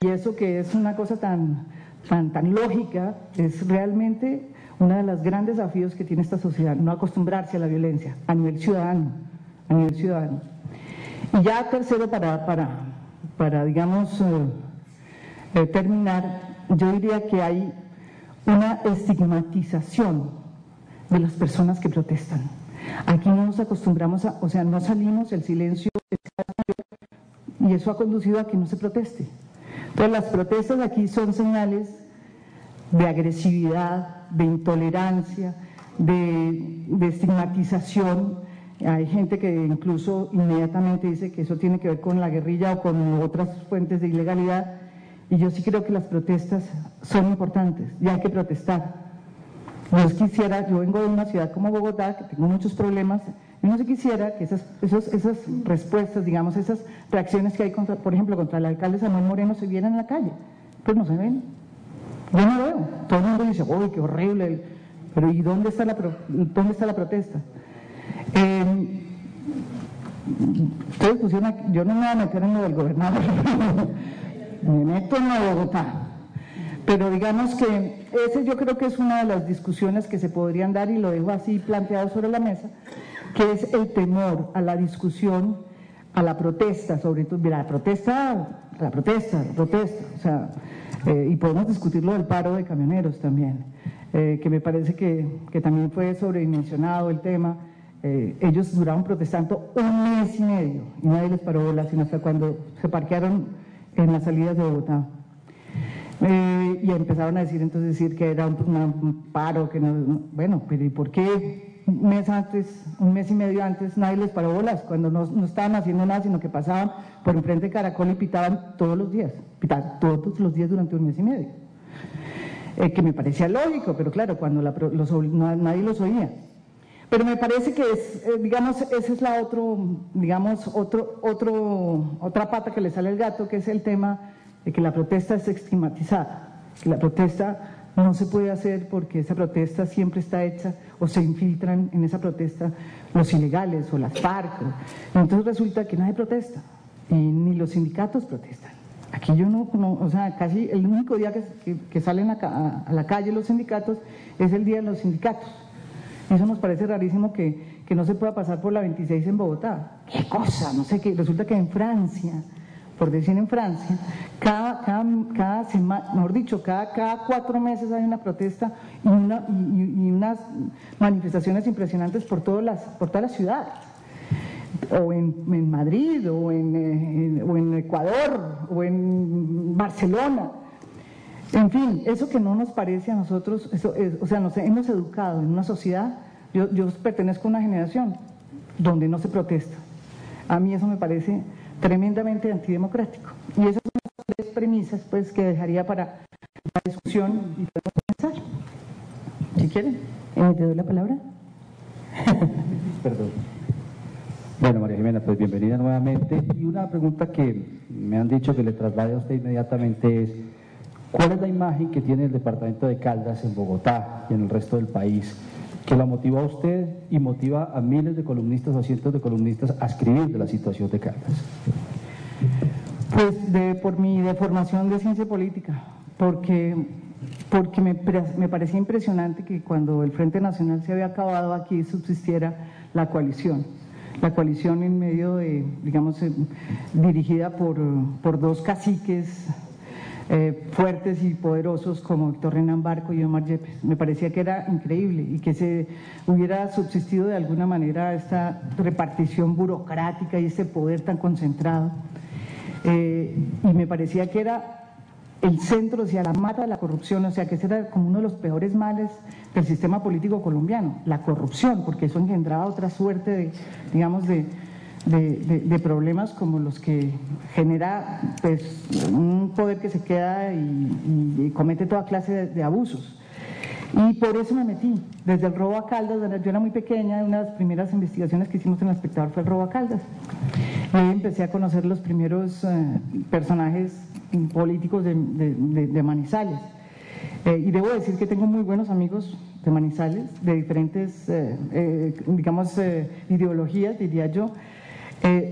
Y eso que es una cosa tan lógica, es realmente uno de los grandes desafíos que tiene esta sociedad, no acostumbrarse a la violencia a nivel ciudadano, Y ya tercero, para digamos, terminar, yo diría que hay una estigmatización de las personas que protestan. Aquí no nos acostumbramos o sea, no salimos, el silencio es y eso ha conducido a que no se proteste. Entonces las protestas aquí son señales de agresividad, de intolerancia, de estigmatización. Hay gente que incluso inmediatamente dice que eso tiene que ver con la guerrilla o con otras fuentes de ilegalidad, y yo sí creo que las protestas son importantes y hay que protestar. Yo vengo de una ciudad como Bogotá, que tengo muchos problemas, y no se quisiera que esas respuestas, digamos, esas reacciones que hay, por ejemplo, contra el alcalde Samuel Moreno se vieran en la calle, pues no se ven. Yo no veo. Todo el mundo dice, uy, qué horrible, pero ¿y dónde está la protesta? Ustedes pusieron, yo no me voy a meter en lo del gobernador, me meto en lo de Bogotá. Pero digamos que ese yo creo que es una de las discusiones que se podrían dar, y lo dejo así planteado sobre la mesa, que es el temor a la discusión, a la protesta, sobre todo, la protesta, o sea, y podemos discutir lo del paro de camioneros también, que me parece que también fue sobredimensionado el tema. Ellos duraron protestando 1 mes y medio y nadie les paró bola, sino hasta cuando se parquearon en las salidas de Bogotá. Y empezaron a decir que era un paro, que no, bueno, pero ¿y por qué 1 mes y medio antes nadie les paró bolas? Cuando no estaban haciendo nada, sino que pasaban por enfrente de Caracol y pitaban todos los días durante 1 mes y medio. Que me parecía lógico, pero claro, cuando nadie los oía. Pero me parece que digamos, esa es la otra pata que le sale al gato, que es el tema de que la protesta es estigmatizada, que la protesta no se puede hacer porque esa protesta siempre está hecha, o se infiltran en esa protesta los ilegales o las FARC. Entonces resulta que nadie protesta, y ni los sindicatos protestan. Aquí yo o sea, casi el único día que salen a la calle los sindicatos es el día de los sindicatos. Eso nos parece rarísimo que no se pueda pasar por la 26 en Bogotá. ¿Qué cosa? No sé qué. Resulta que en Francia, por decir en Francia, cada semana, mejor dicho, cada 4 meses hay una protesta y unas manifestaciones impresionantes por todas las ciudades. O en Madrid, o en Ecuador, o en Barcelona. En fin, eso que no nos parece a nosotros, o sea, nos hemos educado en una sociedad, yo pertenezco a una generación donde no se protesta. A mí eso me parece tremendamente antidemocrático. Y esas son las 3 premisas, pues, que dejaría para la discusión y podemos comenzar. Si quieren, ¿te doy la palabra? Perdón. Bueno, María Jimena, pues bienvenida nuevamente. Y una pregunta que me han dicho que le traslade a usted inmediatamente es: ¿cuál es la imagen que tiene el departamento de Caldas en Bogotá y en el resto del país que la motivó a usted y motiva a miles de columnistas o cientos de columnistas a escribir de la situación de Caldas? Pues por mi formación de ciencia política, porque me parecía impresionante que cuando el Frente Nacional se había acabado, aquí subsistiera la coalición en medio de, digamos, dirigida por 2 caciques fuertes y poderosos como Héctor Renan Barco y Omar Yepes. Me parecía que era increíble, y que se hubiera subsistido de alguna manera esta repartición burocrática y este poder tan concentrado. Y me parecía que era el centro, o sea, la mata de la corrupción, o sea, que ese era como uno de los peores males del sistema político colombiano, la corrupción, porque eso engendraba otra suerte de problemas como los que genera, pues, un poder que se queda y comete toda clase de abusos. Y por eso me metí, desde el robo a Caldas. Yo era muy pequeña, una de las primeras investigaciones que hicimos en El Espectador fue el robo a Caldas. Y ahí empecé a conocer los primeros personajes políticos de Manizales. Y debo decir que tengo muy buenos amigos de Manizales, de diferentes, digamos, ideologías, diría yo.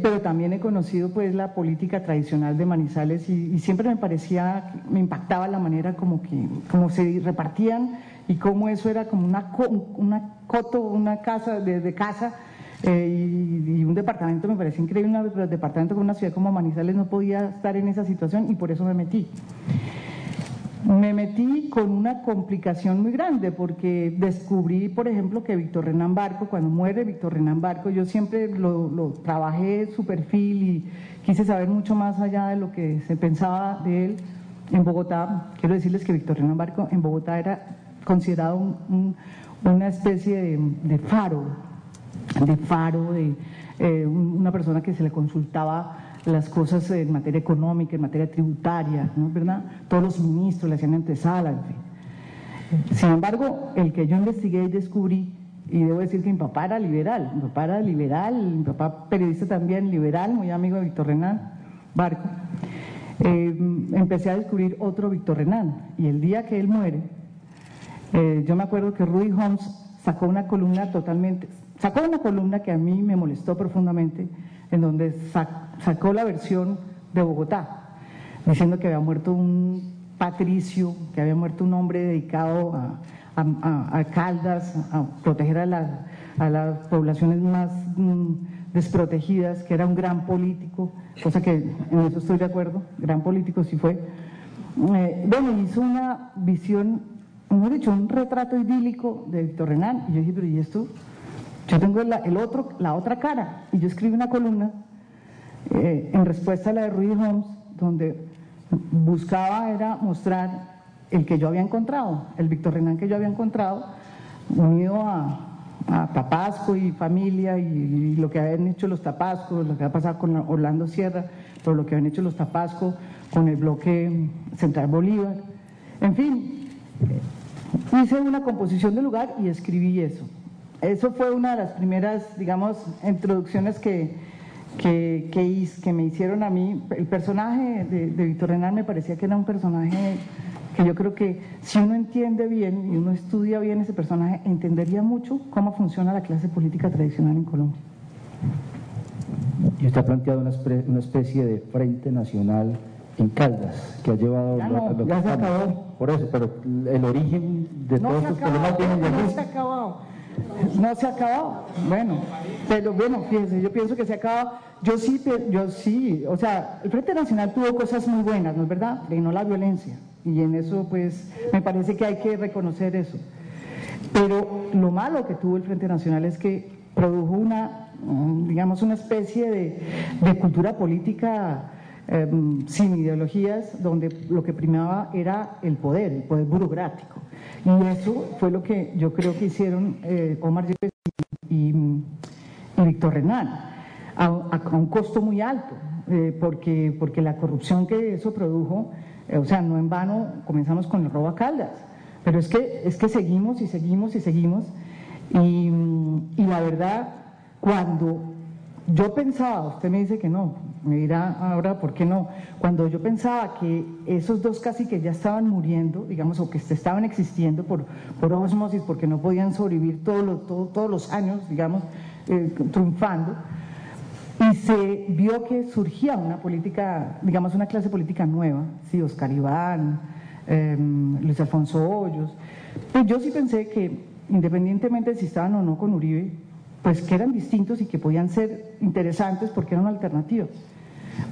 Pero también he conocido pues la política tradicional de Manizales y siempre me impactaba la manera como se repartían y cómo eso era como una coto, una casa de casa y un departamento. Me parecía increíble, un departamento con una ciudad como Manizales no podía estar en esa situación y por eso me metí. Me metí con una complicación muy grande porque descubrí, por ejemplo, que Víctor Renán Barco, cuando muere Víctor Renán Barco, yo siempre lo trabajé su perfil y quise saber mucho más allá de lo que se pensaba de él en Bogotá. Quiero decirles que Víctor Renán Barco en Bogotá era considerado una especie de faro, una persona que se le consultaba las cosas en materia económica, en materia tributaria, ¿no? ¿Verdad? Todos los ministros le hacían antesala, en fin. Sin embargo, el que yo investigué y descubrí, y debo decir que mi papá era liberal, mi papá periodista también liberal, muy amigo de Víctor Renán Barco, empecé a descubrir otro Víctor Renán, y el día que él muere, yo me acuerdo que Rudy Holmes sacó una columna que a mí me molestó profundamente, en donde sacó la versión de Bogotá, diciendo que había muerto un patricio, que había muerto un hombre dedicado a Caldas, a proteger a las poblaciones más desprotegidas, que era un gran político, cosa que en eso estoy de acuerdo, gran político sí fue. Bueno, hizo una visión, mejor dicho, un retrato idílico de Víctor Renán, y yo dije, pero ¿y esto? Yo tengo la otra cara, y yo escribí una columna en respuesta a la de Rudy Holmes, donde buscaba era mostrar el que yo había encontrado, el Víctor Renán que yo había encontrado, unido a Tapasco y familia y lo que habían hecho los Tapascos, lo que había pasado con Orlando Sierra, pero lo que habían hecho los Tapasco con el bloque Central Bolívar, en fin, hice una composición del lugar y escribí eso. Eso fue una de las primeras, digamos, introducciones que me hicieron a mí. El personaje de Víctor Renán me parecía que era un personaje que yo creo que si uno entiende bien y uno estudia bien ese personaje, entendería mucho cómo funciona la clase política tradicional en Colombia. Y usted ha planteado una especie de frente nacional en Caldas, que ha llevado ya se acabó. Por eso, pero el origen de todos estos problemas viene de aquí. No se ha acabado. No se ha acabado. Bueno, pero bueno, fíjense, yo pienso que se ha acabado. Yo sí, o sea, el Frente Nacional tuvo cosas muy buenas, ¿no es verdad? Reinó la violencia, y en eso pues me parece que hay que reconocer eso. Pero lo malo que tuvo el Frente Nacional es que produjo una especie de cultura política sin ideologías, donde lo que primaba era el poder burocrático. Y eso fue lo que yo creo que hicieron Omar Yepes y Víctor Renán, a un costo muy alto, porque la corrupción que eso produjo, o sea, no en vano comenzamos con el robo a Caldas, pero es que seguimos y seguimos y seguimos, y la verdad, cuando yo pensaba, usted me dice que no, me dirá ahora por qué no, cuando yo pensaba que esos dos caciques ya estaban muriendo, digamos, o que estaban existiendo por ósmosis, porque no podían sobrevivir todos los años, digamos, triunfando, y se vio que surgía una política, digamos, una clase política nueva, sí, Oscar Iván, Luis Alfonso Hoyos, pues yo sí pensé que independientemente de si estaban o no con Uribe, pues que eran distintos y que podían ser interesantes porque eran alternativas.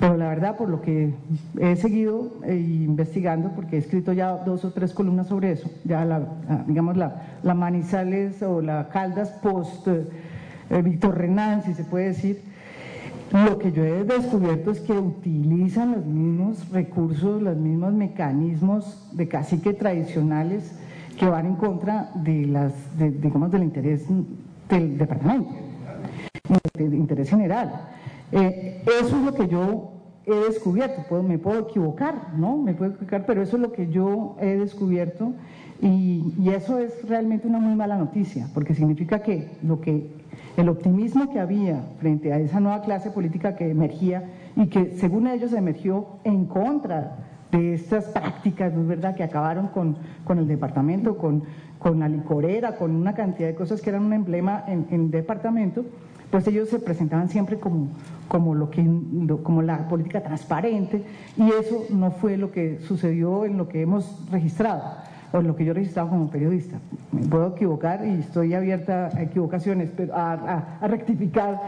Pero la verdad, por lo que he seguido investigando, porque he escrito ya 2 o 3 columnas sobre eso, ya la Manizales o la Caldas post Víctor Renán, si se puede decir, lo que yo he descubierto es que utilizan los mismos recursos, los mismos mecanismos de cacique tradicionales que van en contra del interés del departamento, del interés general. Eso es lo que yo he descubierto. Me puedo equivocar, ¿no? Me puedo equivocar, pero eso es lo que yo he descubierto, y eso es realmente una muy mala noticia, porque significa que el optimismo que había frente a esa nueva clase política que emergía y que según ellos emergió en contra de estas prácticas, ¿no es verdad?, que acabaron con el departamento, con la licorera, con una cantidad de cosas que eran un emblema en el departamento, pues ellos se presentaban siempre como la política transparente, y eso no fue lo que sucedió en lo que hemos registrado, o en lo que yo he registrado como periodista. Me puedo equivocar y estoy abierta a equivocaciones, a rectificar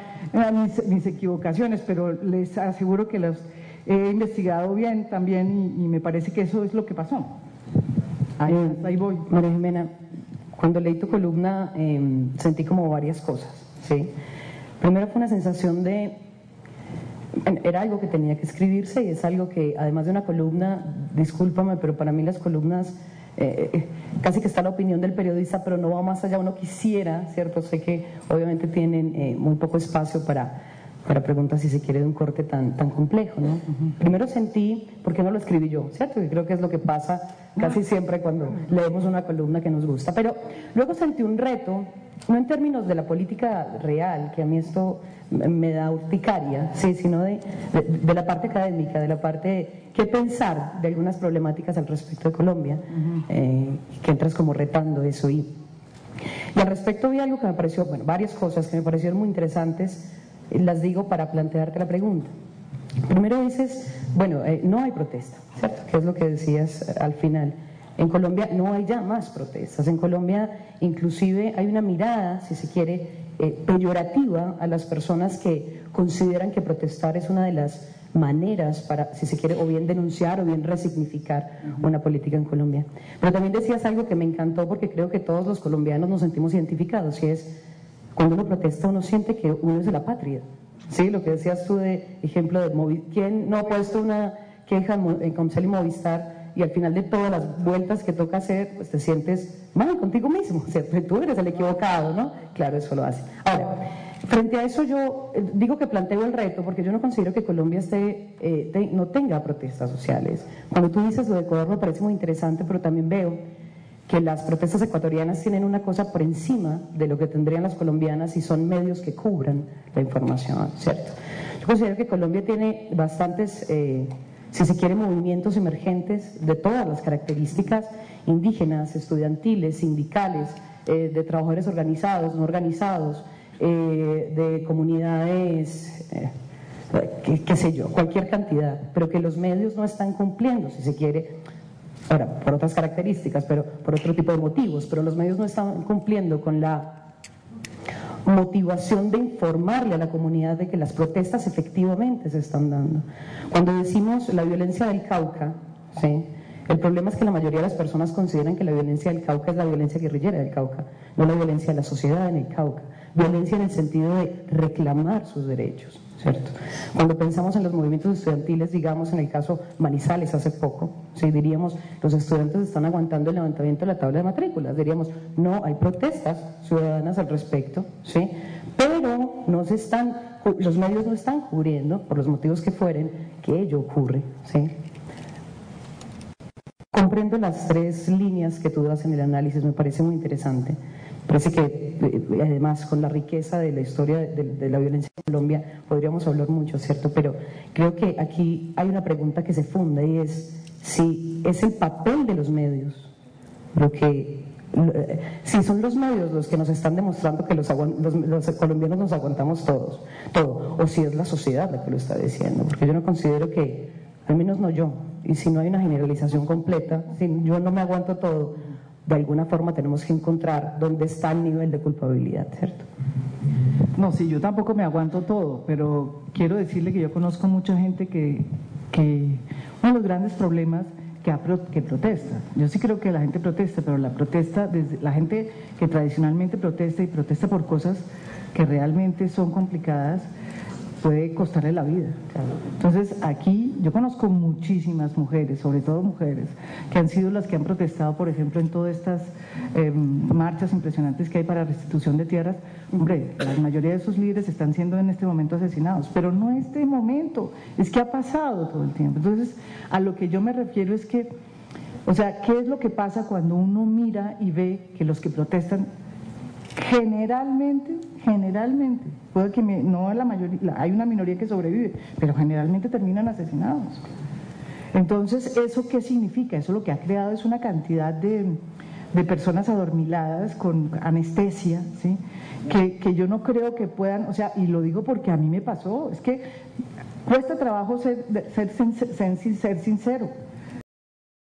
mis equivocaciones, pero les aseguro que las he investigado bien también y me parece que eso es lo que pasó. Ahí voy. María Jimena, cuando leí tu columna sentí como varias cosas, ¿sí? Primero fue una sensación de, era algo que tenía que escribirse, y es algo que, además de una columna, discúlpame, pero para mí las columnas, casi que está la opinión del periodista, pero no va más allá. Uno quisiera, ¿cierto? Sé que obviamente tienen muy poco espacio para preguntas, si se quiere, de un corte tan complejo, ¿no? Primero sentí, porque no lo escribí yo, ¿cierto? Que creo que es lo que pasa casi siempre cuando leemos una columna que nos gusta, pero luego sentí un reto, no en términos de la política real, que a mí esto me da urticaria, sí, sino de la parte académica, de la parte qué pensar de algunas problemáticas al respecto de Colombia, que entras como retando eso. Y al respecto vi algo que me pareció, bueno, varias cosas que me parecieron muy interesantes. Las digo para plantearte la pregunta. Primero dices, bueno, no hay protesta, ¿cierto? Que es lo que decías al final. En Colombia no hay ya más protestas. En Colombia inclusive hay una mirada, si se quiere, peyorativa a las personas que consideran que protestar es una de las maneras para, si se quiere, o bien denunciar o bien resignificar una política en Colombia. Pero también decías algo que me encantó, porque creo que todos los colombianos nos sentimos identificados, y es: cuando uno protesta, uno siente que uno es de la patria. Sí, lo que decías tú de ejemplo de ¿quién no ha puesto una queja en Comcel y Movistar, y al final de todas las vueltas que toca hacer, pues te sientes mal contigo mismo, ¿cierto? Tú eres el equivocado, ¿no? Claro, eso lo hace. Ahora, frente a eso yo digo que planteo el reto, porque yo no considero que Colombia no tenga protestas sociales. Cuando tú dices lo de Ecuador me parece muy interesante, pero también veo que las protestas ecuatorianas tienen una cosa por encima de lo que tendrían las colombianas, y son medios que cubran la información, ¿cierto? Yo considero que Colombia tiene bastantes, si se quiere, movimientos emergentes de todas las características: indígenas, estudiantiles, sindicales, de trabajadores organizados, no organizados, de comunidades, qué sé yo, cualquier cantidad, pero que los medios no están cumpliendo, si se quiere. Ahora, por otras características, pero por otro tipo de motivos, pero los medios no están cumpliendo con la motivación de informarle a la comunidad de que las protestas efectivamente se están dando. Cuando decimos la violencia del Cauca, ¿sí?, el problema es que la mayoría de las personas consideran que la violencia del Cauca es la violencia guerrillera del Cauca, no la violencia de la sociedad en el Cauca. Violencia en el sentido de reclamar sus derechos, ¿cierto? Cuando pensamos en los movimientos estudiantiles, digamos en el caso Manizales hace poco, ¿sí?, diríamos, los estudiantes están aguantando el levantamiento de la tabla de matrículas, diríamos, no, hay protestas ciudadanas al respecto, ¿sí?, pero los medios no están cubriendo, por los motivos que fueren, que ello ocurre, ¿sí? Comprendo las tres líneas que tú das en el análisis, me parece muy interesante. Parece que además con la riqueza de la historia de la violencia en Colombia podríamos hablar mucho, ¿cierto? Pero creo que aquí hay una pregunta que se funda, y es si es el papel de los medios si son los medios los que nos están demostrando que los colombianos nos aguantamos todo, o si es la sociedad la que lo está diciendo, porque yo no considero que, al menos no yo, y si no hay una generalización completa, si yo no me aguanto todo, de alguna forma tenemos que encontrar dónde está el nivel de culpabilidad, ¿cierto? No, sí, yo tampoco me aguanto todo, pero quiero decirle que yo conozco mucha gente que uno de los grandes problemas que protesta. Yo sí creo que la gente protesta, pero la protesta, desde la gente que tradicionalmente protesta y protesta por cosas que realmente son complicadas, puede costarle la vida. Entonces aquí yo conozco muchísimas mujeres, sobre todo mujeres, que han sido las que han protestado, por ejemplo, en todas estas marchas impresionantes que hay para restitución de tierras. Hombre, la mayoría de esos líderes están siendo en este momento asesinados, pero no este momento, es que ha pasado todo el tiempo. Entonces, a lo que yo me refiero es que, o sea, ¿qué es lo que pasa cuando uno mira y ve que los que protestan generalmente, puede que no la mayoría, hay una minoría que sobrevive, pero generalmente terminan asesinados? Entonces, ¿eso qué significa? Eso lo que ha creado es una cantidad de personas adormiladas con anestesia, ¿sí? Que yo no creo que puedan, o sea, y lo digo porque a mí me pasó, es que cuesta trabajo ser sincero.